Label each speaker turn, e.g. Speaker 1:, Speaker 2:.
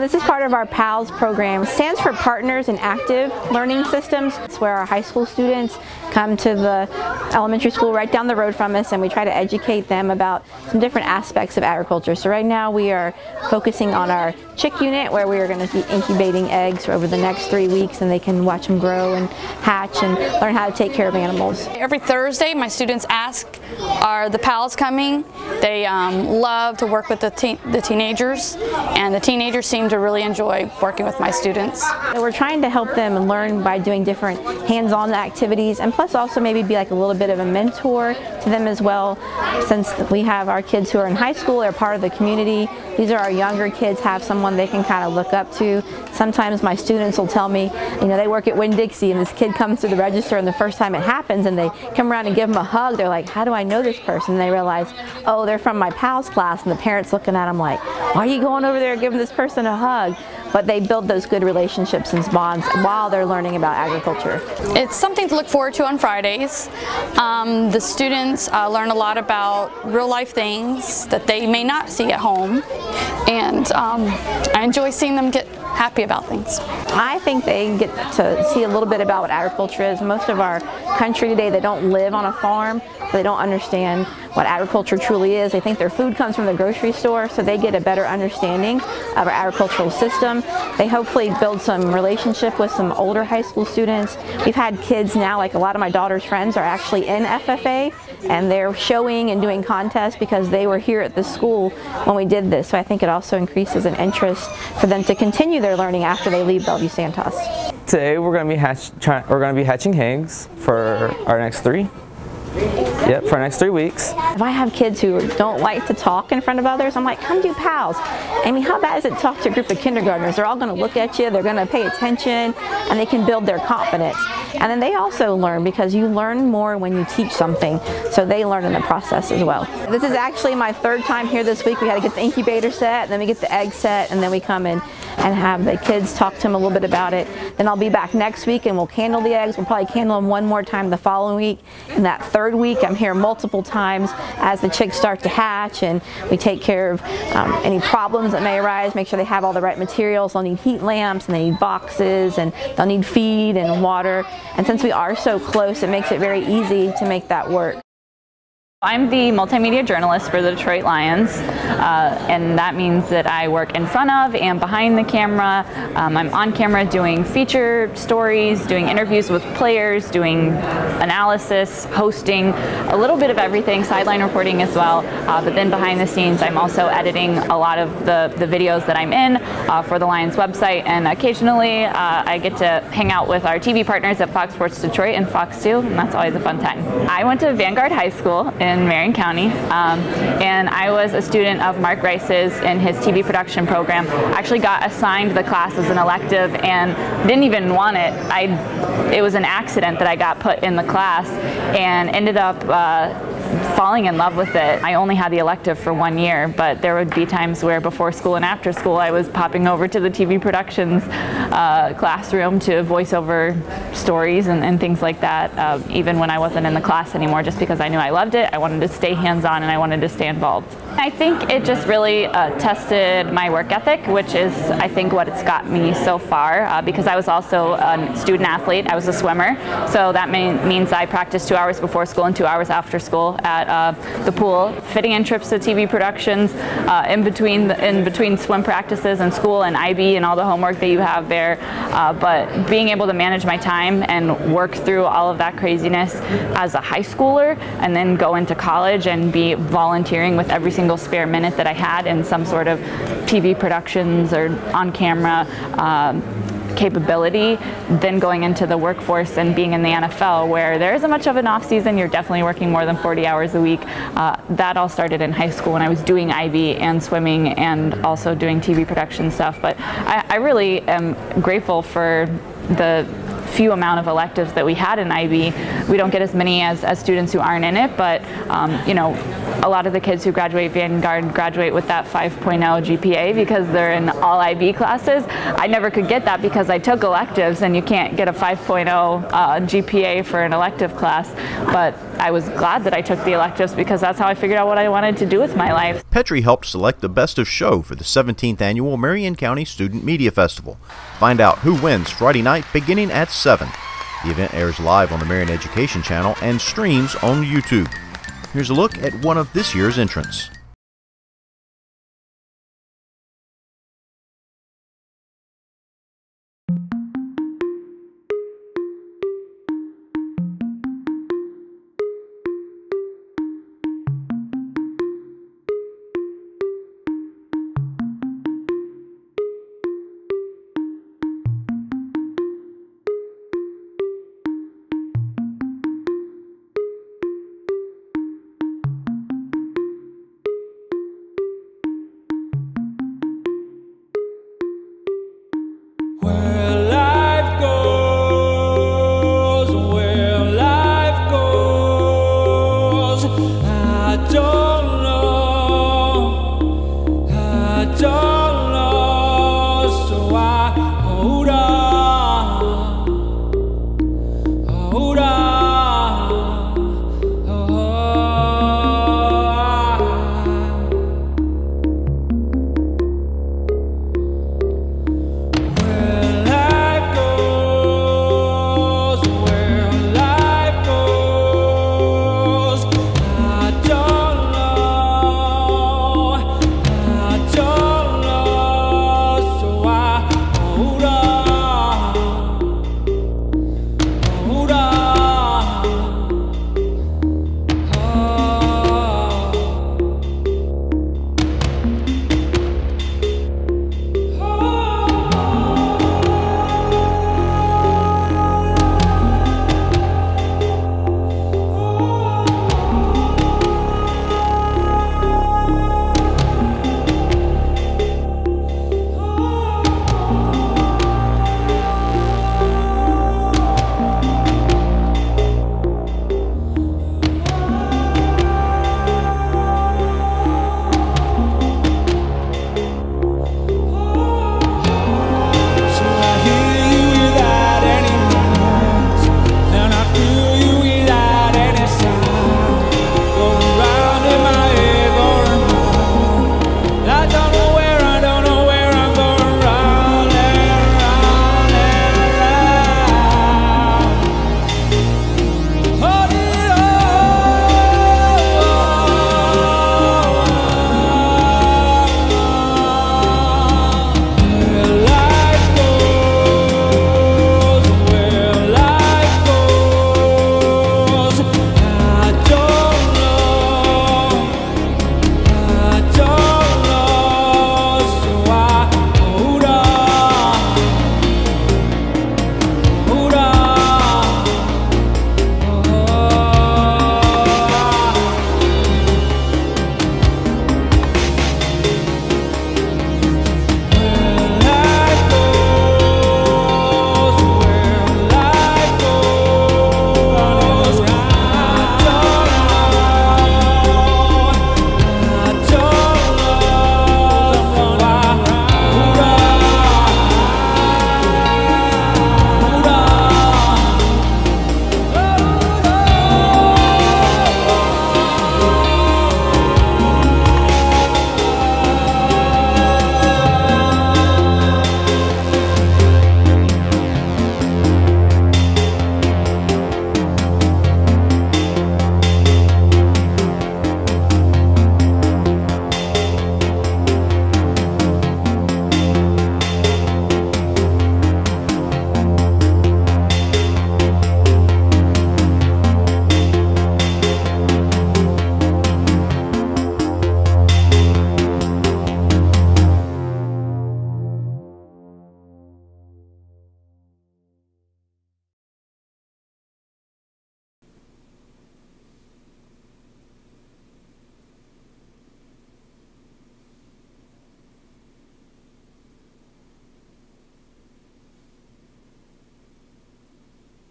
Speaker 1: This is part of our PALS program. It stands for Partners in Active Learning Systems. It's where our high school students come to the elementary school right down the road from us, and we try to educate them about some different aspects of agriculture. So right now we are focusing on our chick unit, where we are going to be incubating eggs over the next 3 weeks, and they can watch them grow and hatch and learn how to take care of animals.
Speaker 2: Every Thursday my students ask, are the PALs coming? They love to work with the teenagers, and the teenagers seem to really enjoy working with my students.
Speaker 1: So we're trying to help them learn by doing different hands-on activities, and plus also maybe be like a little bit of a mentor to them as well. Since we have our kids who are in high school, they're part of the community. These are our younger kids, have someone they can kind of look up to. Sometimes my students will tell me, you know, they work at Winn-Dixie and this kid comes through the register, and the first time it happens and they come around and give them a hug, they're like, how do I know this person? And they realize, oh, they're from my PALS class, and the parents looking at them like, why are you going over there giving this person a hug? But they build those good relationships and bonds while they're learning about agriculture.
Speaker 2: It's something to look forward to on Fridays. The students learn a lot about real life things that they may not see at home, and I enjoy seeing them get happy about things.
Speaker 1: I think they get to see a little bit about what agriculture is. Most of our country today, they don't live on a farm, so they don't understand what agriculture truly is. They think their food comes from the grocery store, so they get a better understanding of our agricultural system. They hopefully build some relationship with some older high school students. We've had kids now, like a lot of my daughter's friends are actually in FFA, and they're showing and doing contests because they were here at the school when we did this. So I think it also increases an interest for them to continue their learning after they leave Belleview-Santos.
Speaker 3: Today we're going to be hatching eggs for our next 3 weeks.
Speaker 1: If I have kids who don't like to talk in front of others, I'm like, come do PALs. I mean, how bad is it to talk to a group of kindergartners? They're all going to look at you, they're going to pay attention, and they can build their confidence. And then they also learn, because you learn more when you teach something, so they learn in the process as well. This is actually my 3rd time here this week. We had to get the incubator set, and then we get the egg set, and then we come in and have the kids talk to them a little bit about it. Then I'll be back next week and we'll candle the eggs. We'll probably candle them one more time the following week. And that 3rd week I'm here multiple times as the chicks start to hatch, and we take care of any problems that may arise, make sure they have all the right materials. They'll need heat lamps, and they need boxes, and they'll need feed and water. And since we are so close, it makes it very easy to make that work.
Speaker 4: I'm the multimedia journalist for the Detroit Lions, and that means that I work in front of and behind the camera. I'm on camera doing feature stories, doing interviews with players, doing analysis, hosting, a little bit of everything, sideline reporting as well. But then behind the scenes, I'm also editing a lot of the videos that I'm in for the Lions website, and occasionally I get to hang out with our TV partners at Fox Sports Detroit and Fox 2, and that's always a fun time. I went to Vanguard High School in Marion County, and I was a student of Mark Rice's in his TV production program. I actually got assigned the class as an elective and didn't even want it. It was an accident that I got put in the class and ended up falling in love with it. I only had the elective for 1 year, but there would be times where before school and after school I was popping over to the TV productions classroom to voice over stories and things like that, even when I wasn't in the class anymore, just because I knew I loved it. I wanted to stay hands-on and I wanted to stay involved. I think it just really tested my work ethic, which is, I think, what it's got me so far, because I was also a student athlete. I was a swimmer, so that means I practiced 2 hours before school and 2 hours after school at the pool, fitting in trips to TV productions, in between swim practices and school and IB and all the homework that you have there, but being able to manage my time and work through all of that craziness as a high schooler, and then go into college and be volunteering with every single spare minute that I had in some sort of TV productions or on camera capability, then going into the workforce and being in the NFL, where there isn't much of an off season. You're definitely working more than 40 hours a week. That all started in high school when I was doing IB and swimming and also doing TV production stuff. But I really am grateful for the few amount of electives that we had in IB. We don't get as many as students who aren't in it, but you know, a lot of the kids who graduate Vanguard graduate with that 5.0 GPA because they're in all IB classes. I never could get that because I took electives, and you can't get a 5.0 GPA for an elective class. But I was glad that I took the electives because that's how I figured out what I wanted to do with my life.
Speaker 5: Petry helped select the Best of Show for the 17th Annual Marion County Student Media Festival. Find out who wins Friday night beginning at 7. The event airs live on the Marion Education Channel and streams on YouTube. Here's a look at one of this year's entrants.